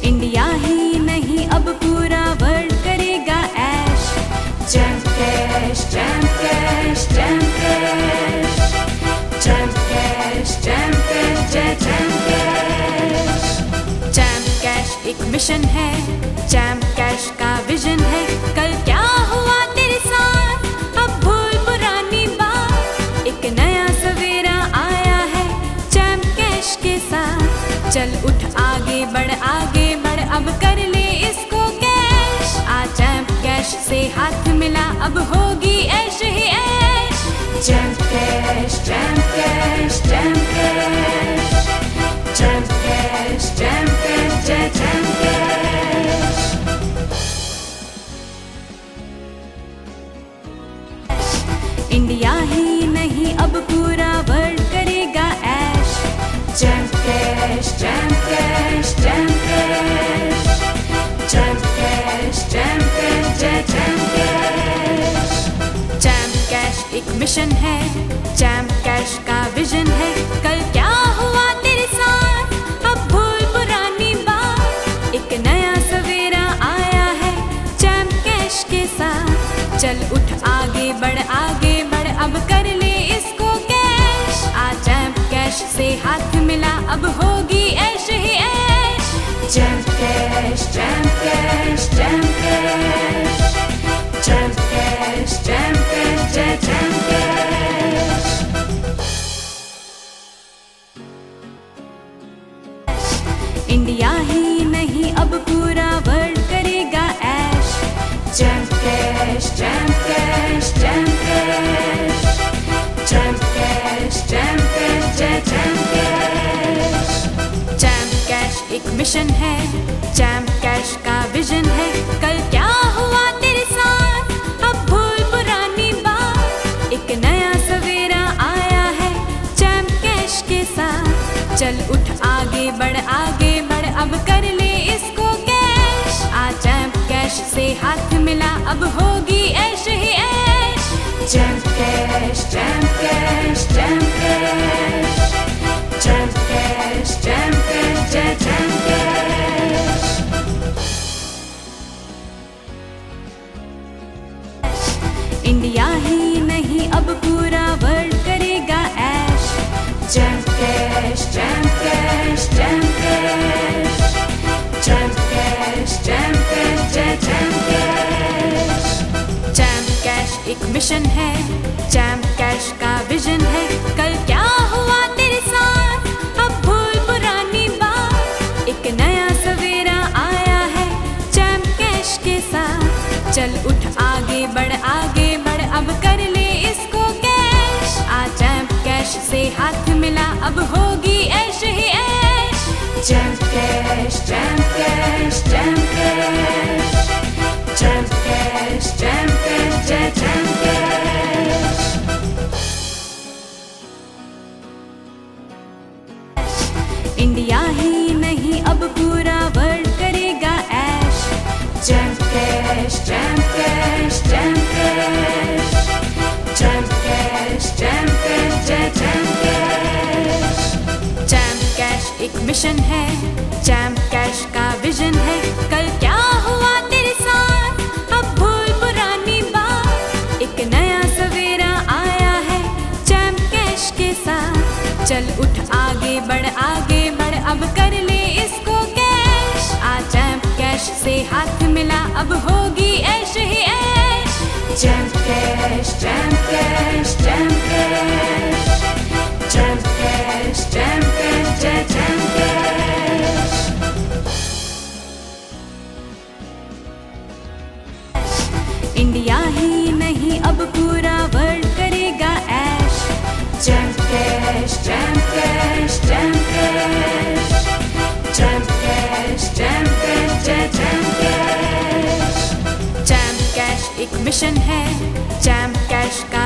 India ही नहीं अब पूरा वर्ल्ड करेगा ऐश। JAM cash JAM cash JAM cash JAM cash JAM cash जय जैम कैश। जैम कैश एक मिशन है, जैम कैश का विजन है। कल क्या हुआ तेरे साथ, अब भूल पुरानी बात। एक नया सवेरा आया है जैम कैश के साथ। चल उठ आगे बढ़ अब कर ले इसको कैश। आ जैम कैश से हाथ मिला अब होगी ऐश ही ऐश। JAM cash JAM cash JAM cash JAM cash JAM cash जय जैम कैश। इंडिया ही नहीं अब पूरा वर्ल्ड करेगा ऐश। JAM cash JAM cash JAM cash JAM cash JAM cash जय जैम कैश। जैम कैश एक मिशन है, जैम कैश का विजन है। कल क्या हुआ तेरे साथ, अब भूल पुरानी बात। एक नया सवेरा आया है जैम कैश के साथ। चल उठ आगे बढ़ अब कर ले इसको कैश। आ जैम कैश से हाथ मिला अब होगी ऐश ही ऐश। JAM cash JAM cash JAM cash JAM cash JAM cash जय जैम कैश। इंडिया ही नहीं अब पूरा वर्ल्ड करेगा ऐश। JAM cash JAM cash JAM cash JAM cash JAM cash जय जैम कैश। जैम कैश एक मिशन है, जैम कैश का विजन है। कल क्या हुआ तेरे साथ, अब भूल पुरानी बात। एक नया सवेरा आया है जैम कैश के साथ। चल उठ आगे बढ़ अब कर ले इसको कैश। आ जैम कैश से हाथ मिला अब होगी ऐश ही ऐश। JAM cash JAM cash JAM cash JAM cash JAM cash जय जैम कैश। इंडिया ही नहीं अब पूरा वर्ल्ड करेगा ऐश। JAM cash JAM cash JAM cash JAM cash JAM cash जय जैम कैश। जैम कैश एक मिशन है, जैम कैश का विजन है। कल क्या हुआ तेरे साथ, अब भूल पुरानी बात। एक नया सवेरा आया है जैम कैश के साथ। चल उठ आगे बढ़ अब कर ले इसको कैश। आ जैम कैश से हाथ मिला अब होगी ऐश ही ऐश। JAM cash JAM cash JAM cash JAM cash JAM cash जय जैम कैश। इंडिया ही नहीं अब पूरा वर्ल्ड करेगा ऐश। JAM cash JAM cash JAM cash JAM cash JAM cash जय जैम कैश। जैम कैश एक मिशन है, जैम कैश का विजन है। कल क्या हुआ तेरे साथ, अब भूल पुरानी बात। एक नया सवेरा आया है जैम कैश के साथ। चल उठ आगे बढ़ अब कर ले इसको कैश। आ जैम कैश से हाथ मिला अब होगी ऐश ही ऐश। JAM cash JAM cash JAM cash JAM cash JAM cash जय जैम कैश। इंडिया ही नहीं अब पूरा वर्ल्ड करेगा ऐश। JAM cash JAM cash JAM cash JAM cash JAM cash जय जैम कैश। जैम कैश एक मिशन है, जैम कैश का